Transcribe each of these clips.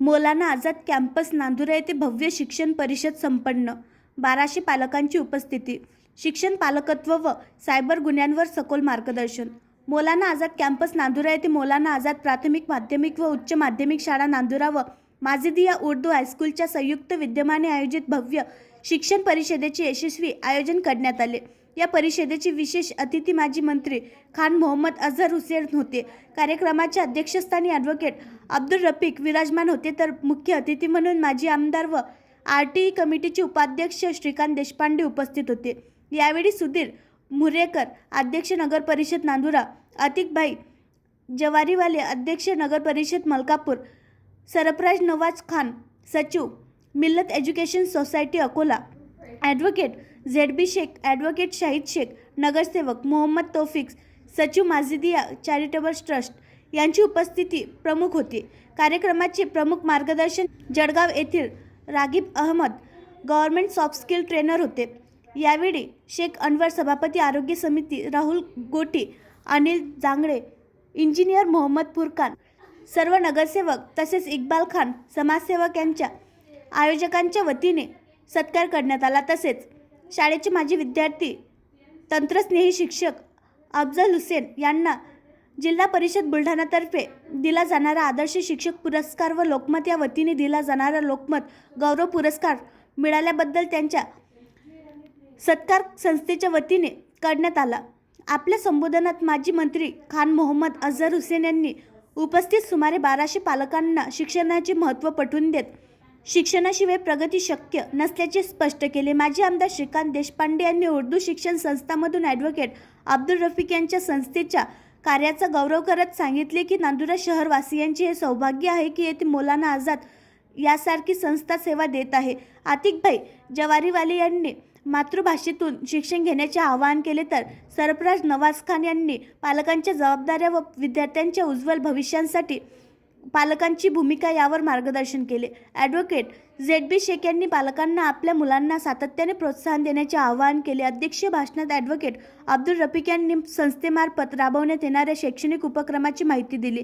Maulana Azad campus Nandura येथे भव्य शिक्षण परिषद संपन्न. 1200 पालकांची उपस्थिती. शिक्षण पालकत्व व सायबर गुन्ह्यांवर सखोल मार्गदर्शन. मौलाना आझाद कॅम्पस नांदुरा येथे मौलाना आझाद प्राथमिक, माध्यमिक व उच्च माध्यमिक शाळा नांदुरा व माजिदिया उर्दू हायस्कूलच्या संयुक्त विद्यमाने आयोजित भव्य शिक्षण परिषदेचे यशस्वी आयोजन करण्यात आले. या परिषदेचे विशेष अतिथी माजी मंत्री खान मोहम्मद अझहर हुसेन होते. कार्यक्रमाच्या अध्यक्षस्थानी ॲडव्होकेट अब्दुल रफिक विराजमान होते, तर मुख्य अतिथी म्हणून माजी आमदार व RTE कमिटीचे उपाध्यक्ष श्रीकांत देशपांडे उपस्थित होते. यावेळी सुधीर मुरेकर, अध्यक्ष नगर परिषद नांदुरा, अतिकभाई जवारीवाले, अध्यक्ष नगर परिषद मलकापूर, सरफराज नवाज खान, सचिव Millat education society Akola, advocate ZB Shaikh, advocate Shahid Shaikh, नगरसेवक मोहम्मद तौफिक, सचिव माजिदिया चॅरिटेबल ट्रस्ट यांची उपस्थिती प्रमुख होती. कार्यक्रमाचे प्रमुख मार्गदर्शन जळगाव येथील Ragib Ahmed government soft skill trainer होते. यावेळी शेख अनवर, सभापती आरोग्य समिती राहुल गोटी, अनिल जांगडे, इंजिनियर मोहम्मद फुरकान, सर्व नगरसेवक तसेच इक्बाल खान समाजसेवक यांच्या आयोजकांच्या वतीने सत्कार करण्यात आला. तसेच शाळेचे माजी विद्यार्थी, तंत्रस्नेही शिक्षक अफजल हुसेन यांना जिल्हा परिषद बुलढाणातर्फे दिला जाणारा आदर्श शिक्षक पुरस्कार व लोकमत या वतीने दिला जाणारा लोकमत गौरव पुरस्कार मिळाल्याबद्दल त्यांच्या सत्कार संस्थेच्या वतीने करण्यात आला. आपल्या संबोधनात माजी मंत्री खान मोहम्मद अझहर हुसेन यांनी उपस्थित सुमारे 1200 पालकांना शिक्षणाचे महत्त्व पटवून देत शिक्षणाशिवाय प्रगती शक्य नसल्याचे स्पष्ट केले. माजी आमदार श्रीकांत देशपांडे यांनी उर्दू शिक्षण संस्थांमधून ॲडव्होकेट अब्दुल रफिक यांच्या संस्थेच्या कार्याचा गौरव करत सांगितले की नांदुरा शहरवासियांचे हे सौभाग्य आहे की येथे मौलाना आझाद यासारखी संस्था सेवा देत आहे. आतिकभाई जवारीवाले यांनी मातृभाषेतून शिक्षण घेण्याचे आवाहन केले, तर सरफराज नवाज खान यांनी पालकांच्या जबाबदाऱ्या व विद्यार्थ्यांच्या उज्ज्वल भविष्यासाठी पालकांची भूमिका यावर मार्गदर्शन केले. ॲडव्होकेट ZB शेख यांनी पालकांना आपल्या मुलांना सातत्याने प्रोत्साहन देण्याचे आवाहन केले. अध्यक्षीय भाषणात ॲडव्होकेट अब्दुल रफिक यांनी संस्थेमार्फत राबवण्यात येणाऱ्या शैक्षणिक उपक्रमाची माहिती दिली.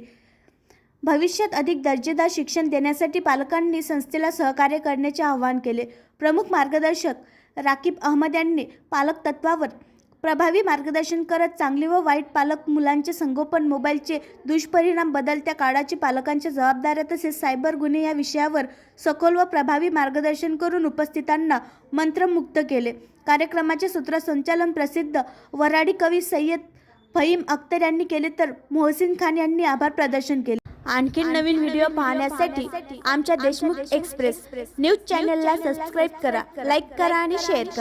भविष्यात अधिक दर्जेदार शिक्षण देण्यासाठी पालकांनी संस्थेला सहकार्य करण्याचे आवाहन केले. प्रमुख मार्गदर्शक राकीब अहमद यांनी पालक तत्वावर प्रभावी मार्गदर्शन करत चांगले व वाईट पालक, मुलांचे संगोपन, मोबाईलचे दुष्परिणाम, बदलत्या काळाची पालकांच्या जबाबदाऱ्या तसेच सायबर गुन्हे या विषयावर सखोल व प्रभावी मार्गदर्शन करून उपस्थितांना मंत्रमुग्ध केले. कार्यक्रमाचे सूत्रसंचालन प्रसिद्ध वऱ्हाडी कवी सय्यद फहीम अख्तर यांनी केले, तर मोहसिन खान यांनी आभार प्रदर्शन केले. आणखी नवीन व्हिडिओ पाहण्यासाठी आमच्या देशमुख एक्सप्रेस न्यूज चॅनलला सबस्क्राईब करा, लाईक करा आणि शेअर करा.